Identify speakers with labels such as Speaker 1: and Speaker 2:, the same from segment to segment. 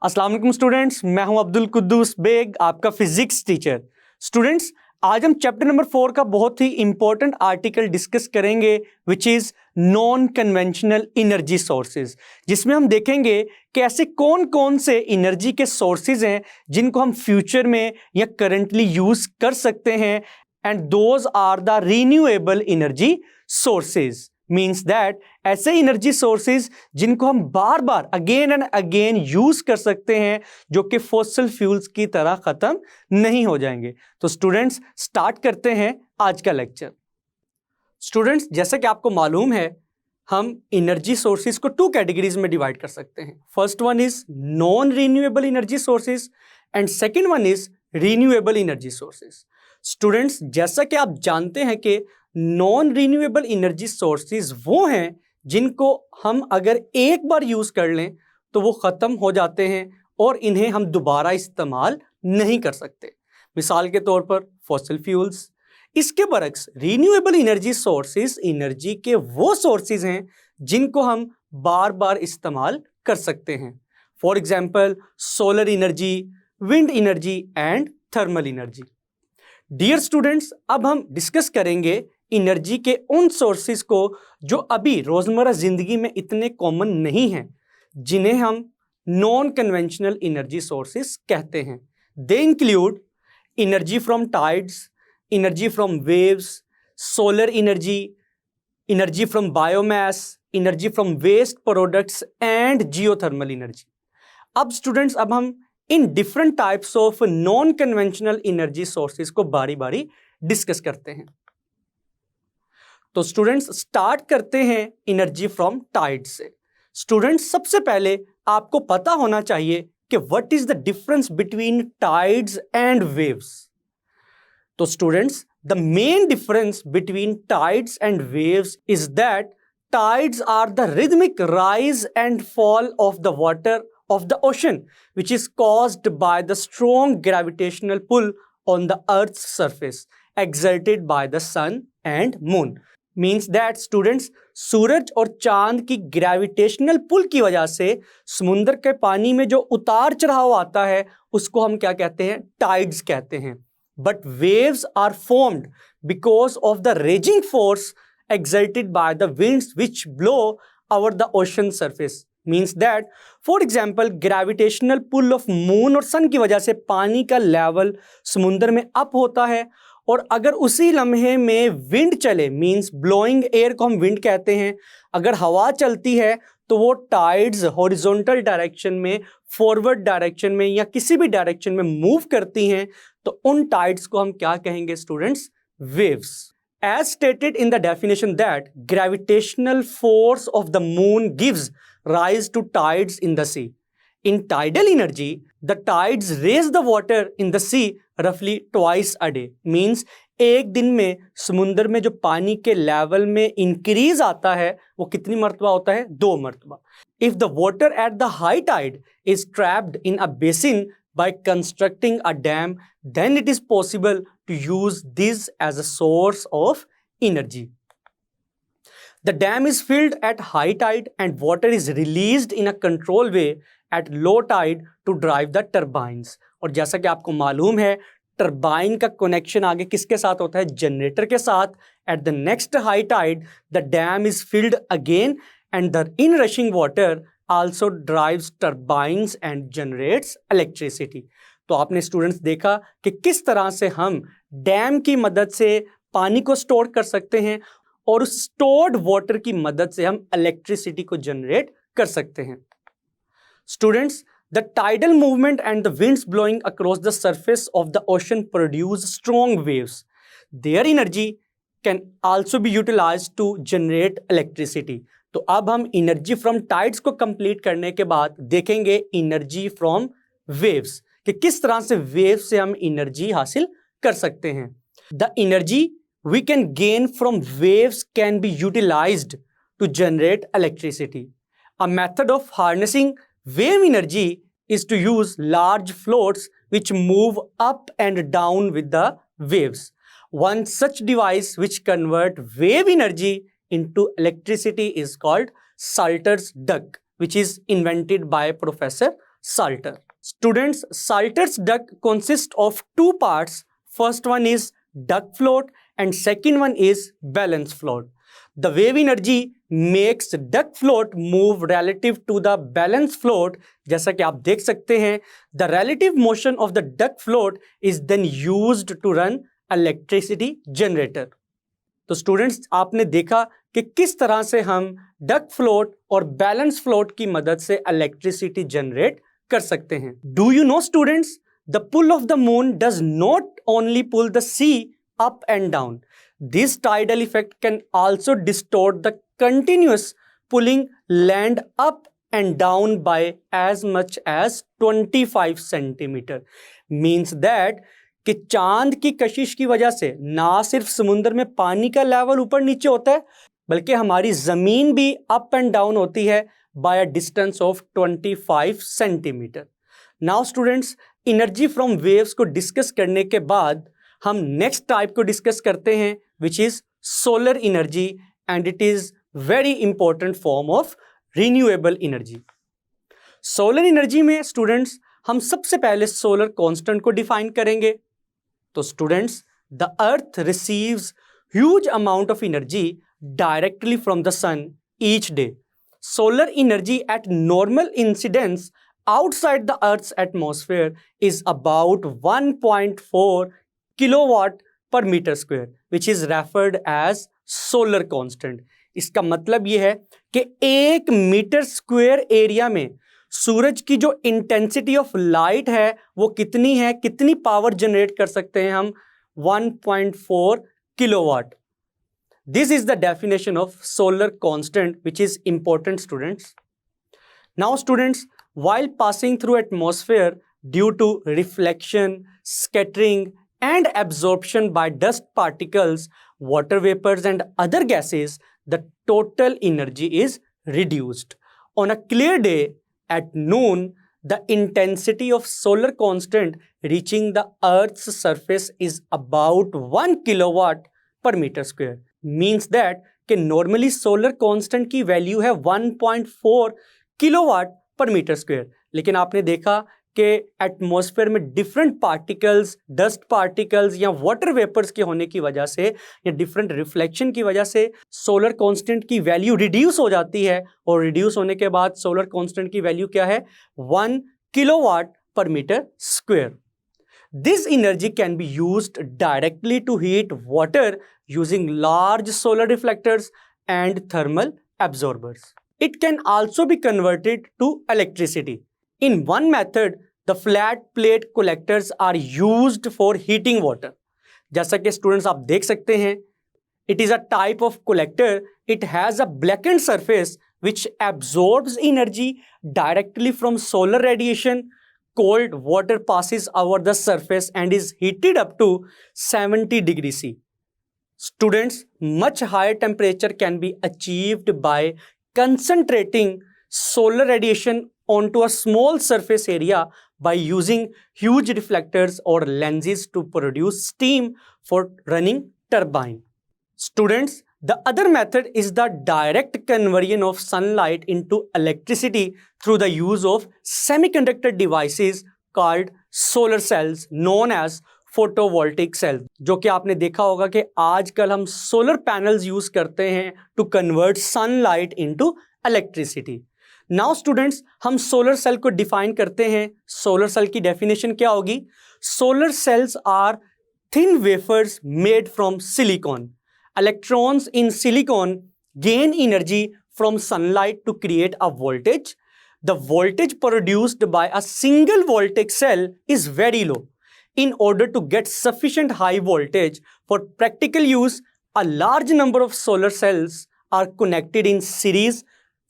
Speaker 1: अस्सलाम वालेकुम स्टूडेंट्स, मैं हूं अब्दुल कुद्दूस बेग, आपका फिजिक्स टीचर। स्टूडेंट्स, आज हम चैप्टर नंबर 4 का बहुत ही इंपॉर्टेंट आर्टिकल डिस्कस करेंगे which is non conventional energy sources, जिसमें हम देखेंगे कि ऐसे कौन कौन से एनर्जी के सोर्सेज हैं जिनको हम फ्यूचर में या करंटली यूज़ कर सकते हैं, and those are the renewable energy sources. Means that ऐसे एनर्जी सोर्सेज जिनको हम बार बार अगेन एंड अगेन यूज कर सकते हैं, जो कि फॉसिल फ्यूल्स की तरह खत्म नहीं हो जाएंगे। तो स्टूडेंट्स, स्टार्ट करते हैं आज का लेक्चर। स्टूडेंट्स, जैसा कि आपको मालूम है, हम एनर्जी सोर्सेज को 2 कैटेगरीज में डिवाइड कर सकते हैं। First one is non renewable energy sources and second one is renewable energy sources. Students, जैसा कि आप जानते हैं कि नॉन रीन्यूएबल एनर्जी सोर्सेज वो हैं जिनको हम अगर एक बार यूज कर लें तो वो खत्म हो जाते हैं और इन्हें हम दोबारा इस्तेमाल नहीं कर सकते। मिसाल के तौर पर फॉसिल फ्यूल्स। इसके बरक्स रीन्यूएबल एनर्जी सोर्सेज एनर्जी के वो सोर्सेज हैं जिनको हम बार बार इस्तेमाल कर सकते हैं। For example solar energy, wind energy and thermal energy. Dear students, अब हम डिस्कस करेंगे एनर्जी के उन सोर्सेज को जो अभी रोजमर्रा जिंदगी में इतने कॉमन नहीं हैं, जिन्हें हम नॉन कन्वेंशनल एनर्जी सोर्सेज कहते हैं। They include energy from tides, energy from waves, solar energy, energy from biomass, energy from waste products and geothermal energy. अब स्टूडेंट्स, अब हम इन different types of non conventional energy sources को बारी बारी discuss करते हैं। तो स्टूडेंट्स, स्टार्ट करते हैं एनर्जी फ्रॉम टाइड से। स्टूडेंट्स, सबसे पहले आपको पता होना चाहिए कि what is the difference between tides and waves. तो students, the main difference between tides and waves is that tides are the rhythmic rise and fall of the water of the ocean, which is caused by the strong gravitational pull on the earth's surface exerted by the sun and moon. Means that students, सूरज और चांद की gravitational pull की वजह से समुद्र के पानी में जो उतार चढ़ाव आता है उसको हम क्या कहते हैं? टाइड्स कहते हैं। But waves are formed because of the raising force exerted by the winds which blow over the ocean surface. Means that for example gravitational pull of moon और sun की वजह से पानी का लेवल समुद्र में अप होता है, और अगर उसी लम्हे में विंड चले, मीन्स ब्लोइंग एयर को हम विंड कहते हैं, अगर हवा चलती है तो वो टाइड्स हॉरिजॉन्टल डायरेक्शन में, फॉरवर्ड डायरेक्शन में या किसी भी डायरेक्शन में मूव करती हैं, तो उन टाइड्स को हम क्या कहेंगे students? Waves. As stated in the definition that gravitational force of the moon gives rise to tides in the sea. In tidal energy, the tides raise the water in the sea roughly twice a day. Means एक दिन में समुद्र में जो पानी के level में increase आता है वो कितनी मरतबा होता है? 2 मरतबा। If the water at the high tide is trapped in a basin by constructing a dam, then it is possible to use this as a source of energy. The dam is filled at high tide and water is released in a controlled way at low tide to drive the turbines. और जैसा कि आपको मालूम है, turbine का connection आगे किसके साथ होता है? जनरेटर के साथ। At the next high tide, the dam is filled again and the inrushing water also drives turbines and generates electricity. तो आपने स्टूडेंट्स देखा कि किस तरह से हम डैम की मदद से पानी को स्टोर कर सकते हैं और उस स्टोर्ड वाटर की मदद से हम इलेक्ट्रिसिटी को जनरेट कर सकते हैं। Students, the tidal movement and the winds blowing across the surface of the ocean produce strong waves. Their energy can also be utilized to generate electricity. तो अब हम एनर्जी फ्रॉम टाइड्स को complete करने के बाद देखेंगे एनर्जी फ्रॉम वेव्स, कि किस तरह से वेव से हम एनर्जी हासिल कर सकते हैं। The energy we can gain from waves can be utilized to generate electricity. A method of harnessing wave energy is to use large floats which move up and down with the waves. One such device which convert wave energy into electricity is called Salter's duct, which is invented by Professor salter. Students, salter's duct consists of two parts. First one is duct float and second one is balance float. The wave energy makes duct float move relative to the balance float. जैसा कि आप देख सकते हैं, the relative motion of the duct float is then used to run electricity generator. तो students, आपने देखा कि किस तरह से हम डक्ट फ्लोट और बैलेंस फ्लोट की मदद से इलेक्ट्रिसिटी जनरेट कर सकते हैं. Do you know students, the pull of the moon does not only pull the sea up and down. This tidal effect can also distort the continuous pulling land up and down by as much as 25 centimetre. Means that कि चांद की कशिश की वजह से ना सिर्फ समुद्र में पानी का लेवल ऊपर नीचे होता है, बल्कि हमारी जमीन भी अप एंड डाउन होती है by a distance of 25 centimetre. Now students, energy from waves को डिस्कस करने के बाद हम नेक्स्ट टाइप को डिस्कस करते हैं, which is solar energy, and it is very important form of renewable energy. Solar energy में स्टूडेंट्स हम सबसे पहले सोलर कांस्टेंट को डिफाइन करेंगे. तो students, the earth receives huge amount of energy directly from the sun each day. Solar energy at normal incidence outside the Earth's atmosphere is about 1.4 kilowatt per meter square, which is referred as solar constant. इसका मतलब यह है कि 1 metre square area में सूरज की जो intensity of light है वो कितनी है, कितनी पावर जनरेट कर सकते हैं हम, 1.4 kilowatt. This is the definition of solar constant, which is important, students. Now students, while passing through atmosphere due to reflection, scattering and absorption by dust particles, water vapors and other gases, the total energy is reduced. On a clear day at noon, the intensity of solar constant reaching the Earth's surface is about 1 kilowatt per meter square. Means that कि normally solar constant की value है 1.4 kilowatt per metre square, लेकिन आपने देखा कि atmosphere में different particles, dust particles या water vapours के होने की वजह से या डिफरेंट रिफ्लेक्शन की वजह से सोलर कांस्टेंट की वैल्यू रिड्यूस हो जाती है, और रिड्यूस होने के बाद सोलर कांस्टेंट की वैल्यू क्या है, 1 kilowatt per metre square. This energy can be used directly to heat water using large solar reflectors and thermal absorbers. It can also be converted to electricity. In one method, the flat plate collectors are used for heating water. जैसा कि students आप देख सकते हैं, it is a type of collector. It has a blackened surface which absorbs energy directly from solar radiation. Cold water passes over the surface and is heated up to 70 degrees C. Students, much higher temperature can be achieved by concentrating solar radiation onto a small surface area by using huge reflectors or lenses to produce steam for running turbine. Students, the other method is the direct conversion of sunlight into electricity through the use of semiconductor devices called solar cells, known as photovoltaic cell. जो कि आपने देखा होगा कि आजकल हम solar panels use करते हैं to convert sunlight into electricity. Now students, हम सोलर सेल को डिफाइन करते हैं. सोलर सेल की डेफिनेशन क्या होगी? Solar cells are thin wafers made from silicon. Electrons in silicon gain energy from sunlight to create a voltage. The voltage produced by a single voltage cell is very low. In order to get sufficient high voltage for practical use, a large number of solar cells are connected in series,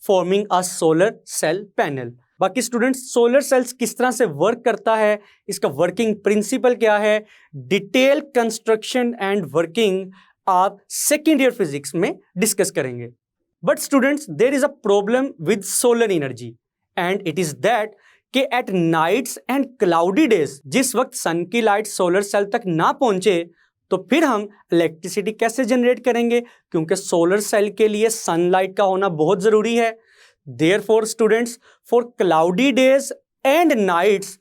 Speaker 1: forming a solar cell panel. बाकी students, solar cells किस तरह से work करता है, इसका working principle क्या है, detail construction and working आप सेकेंड ईयर फिजिक्स में डिस्कस करेंगे. But students, there is a problem with solar energy, and it is that कि at nights and cloudy days, जिस वक्त सन की लाइट सोलर सेल तक ना पहुंचे, तो फिर हम इलेक्ट्रिसिटी कैसे जनरेट करेंगे, क्योंकि सोलर सेल के लिए सनलाइट का होना बहुत जरूरी है. Therefore students, for cloudy days and nights,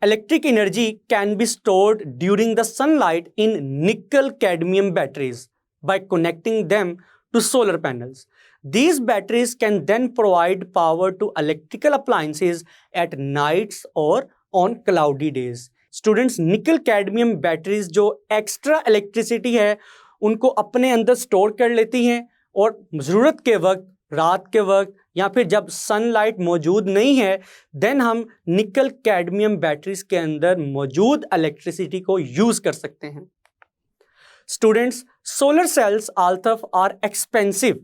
Speaker 1: electric energy can be stored during the sunlight in nickel cadmium batteries by connecting them to solar panels. These batteries can then provide power to electrical appliances at nights or on cloudy days. Students, nickel cadmium batteries जो extra electricity है उनको अपने अंदर store कर लेती हैं और ज़रूरत के वक्त, रात के वक्त या फिर जब सनलाइट मौजूद नहीं है, देन हम निकल कैडमियम बैटरीज के अंदर मौजूद इलेक्ट्रिसिटी को यूज कर सकते हैं. Students, solar cells although are expensive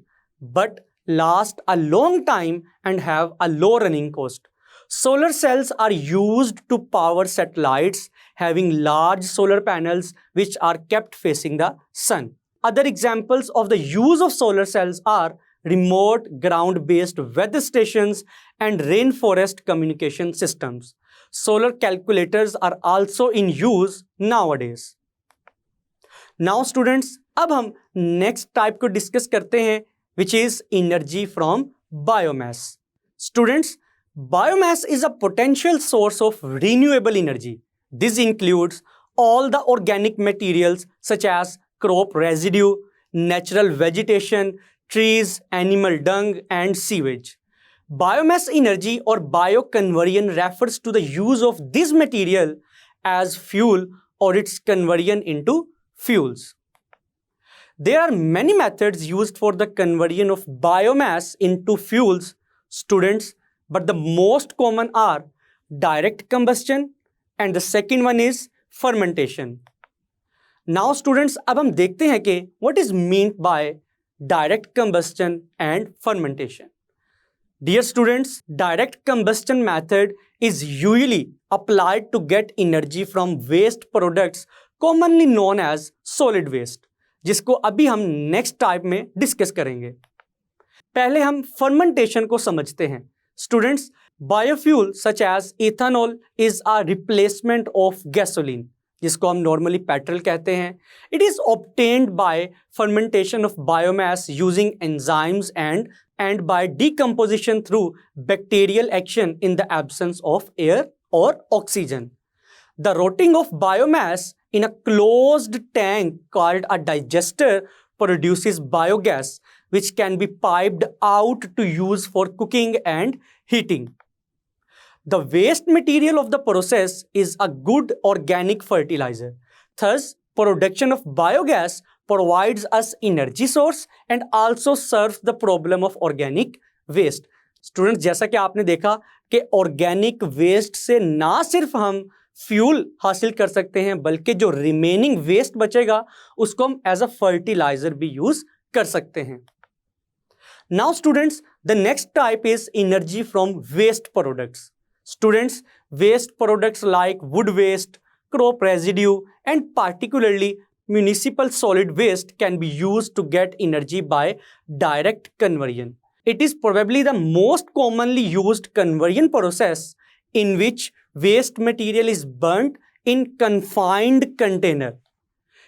Speaker 1: but last a long time and have a low running cost. Solar cells are used to power satellites having large solar panels which are kept facing the sun. Other examples of the use of solar cells are remote ground-based weather stations and rainforest communication systems. Solar calculators are also in use nowadays. Now students, अब हम next type को discuss करते हैं, which is energy from biomass. Students, biomass is a potential source of renewable energy. This includes all the organic materials such as crop residue, natural vegetation, trees, animal dung, and sewage. Biomass energy or bioconversion refers to the use of this material as fuel or its conversion into fuels. There are many methods used for the conversion of biomass into fuels, students, but the most common are direct combustion and the second one is fermentation. Now students, अब हम देखते हैं कि what is meant by direct combustion and fermentation. Dear students, direct combustion method is usually applied to get energy from waste products commonly known as solid waste, जिसको अभी हम next type में discuss करेंगे. पहले हम fermentation को समझते हैं. Students, biofuel such as ethanol is a replacement of gasoline, जिसको हम नॉर्मली पेट्रोल कहते हैं. It is obtained by fermentation of biomass using enzymes and by decomposition through bacterial action in the absence of air or oxygen. The rotting of biomass in a closed tank called a digester produces biogas which can be piped out to use for cooking and heating. The waste material of the process is a good organic fertilizer. Thus, production of biogas provides us energy source and also serves the problem of organic waste. Students, जैसा कि आपने देखा कि organic waste से ना सिर्फ हम fuel हासिल कर सकते हैं, बल्कि जो remaining waste बचेगा उसको हम as a fertilizer भी use कर सकते हैं. Now students, the next type is energy from waste products. Students, waste products like wood waste, crop residue, and particularly municipal solid waste can be used to get energy by direct conversion. It is probably the most commonly used conversion process in which waste material is burnt in confined container.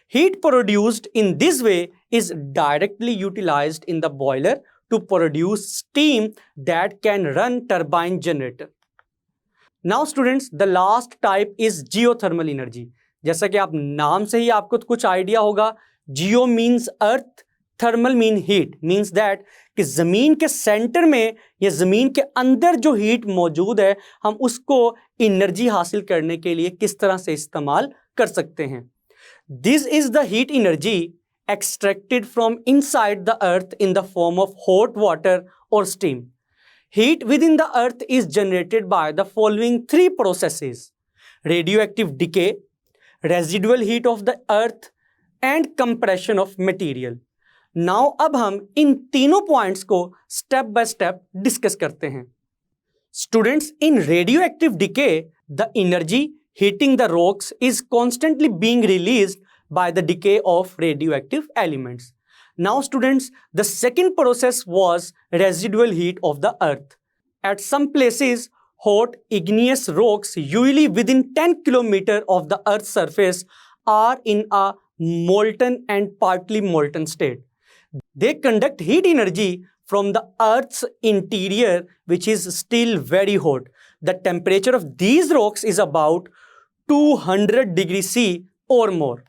Speaker 1: Heat produced in this way is directly utilized in the boiler to produce steam that can run turbine generator. Now students, the last type is geothermal energy. जैसा कि आप नाम से ही आपको कुछ idea होगा, जियो means earth, thermal mean heat, means that कि जमीन के सेंटर में या जमीन के अंदर जो हीट मौजूद है हम उसको एनर्जी हासिल करने के लिए किस तरह से इस्तेमाल कर सकते हैं. This is the heat energy extracted from inside the earth in the form of hot water or steam. Heat within the earth is generated by the following three processes: radioactive decay, residual heat of the earth, and compression of material. Now अब हम इन तीनों points को step by step discuss करते हैं. Students, in radioactive decay, the energy heating the rocks is constantly being released by the decay of radioactive elements. Now students, the second process was residual heat of the earth. At some places, hot igneous rocks usually within 10 km of the earth's surface are in a molten and partly molten state. They conduct heat energy from the earth's interior, which is still very hot. the temperature of these rocks is about 200 degrees C or more.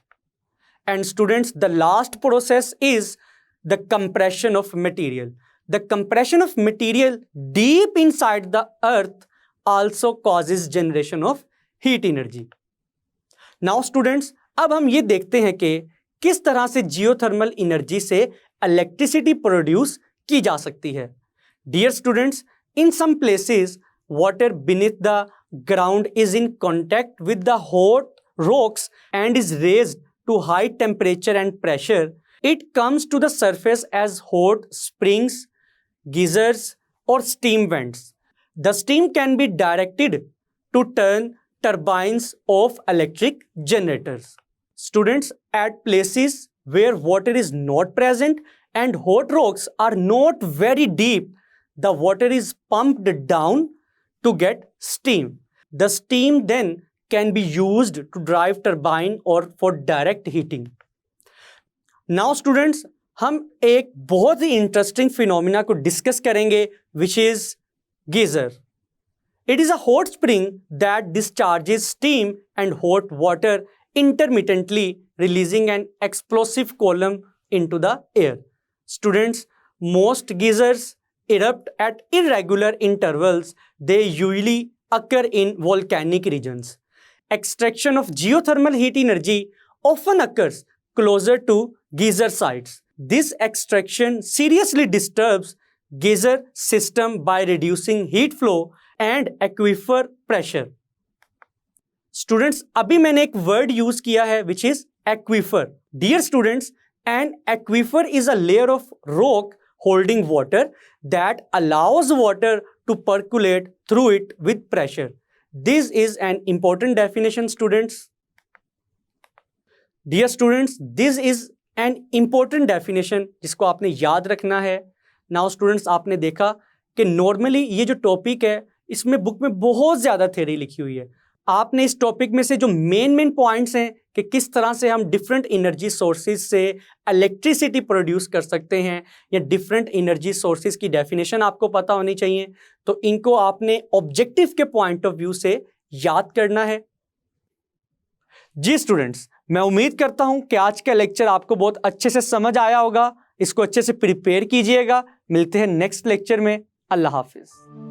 Speaker 1: And students, the last process is the compression of material. The compression of material deep inside the earth also causes generation of heat energy. Now students, अब हम ये देखते हैं कि किस तरह से geothermal energy से इलेक्ट्रिसिटी प्रोड्यूस की जा सकती है. Dear students, in some places, water beneath the ground is in contact with the hot rocks and is raised to high temperature and pressure. It comes to the surface as hot springs, geysers, or steam vents. The steam can be directed to turn turbines of electric generators. Students, at places where water is not present and hot rocks are not very deep, the water is pumped down to get steam. The steam then can be used to drive turbine or for direct heating. Now students, हम एक बहुत ही interesting phenomena को discuss करेंगे, which is geyser. It is a hot spring that discharges steam and hot water intermittently, releasing an explosive column into the air. Students, most geysers erupt at irregular intervals. They usually occur in volcanic regions. Extraction of geothermal heat energy often occurs closer to geyser sites. This extraction seriously disturbs geyser system by reducing heat flow and aquifer pressure. Students, अभी मैंने एक word use किया है which is aquifer. Dear students, an aquifer is a layer of rock holding water that allows water to percolate through it with pressure. This is an important definition, students. Dear students, this is an important definition जिसको आपने याद रखना है. Now students, आपने देखा कि normally ये जो टॉपिक है इसमें बुक में बहुत ज़्यादा थ्योरी लिखी हुई है. आपने इस टॉपिक में से जो मेन पॉइंट्स हैं कि किस तरह से हम डिफरेंट एनर्जी सोर्सेज से इलेक्ट्रिसिटी प्रोड्यूस कर सकते हैं या डिफरेंट एनर्जी सोर्सेज की डेफिनेशन आपको पता होनी चाहिए, तो इनको आपने ऑब्जेक्टिव के पॉइंट ऑफ व्यू से याद करना है. जी स्टूडेंट्स, मैं उम्मीद करता हूं कि आज का लेक्चर आपको बहुत अच्छे से समझ आया होगा. इसको अच्छे से प्रिपेयर कीजिएगा. मिलते हैं नेक्स्ट लेक्चर में. अल्लाह हाफिज.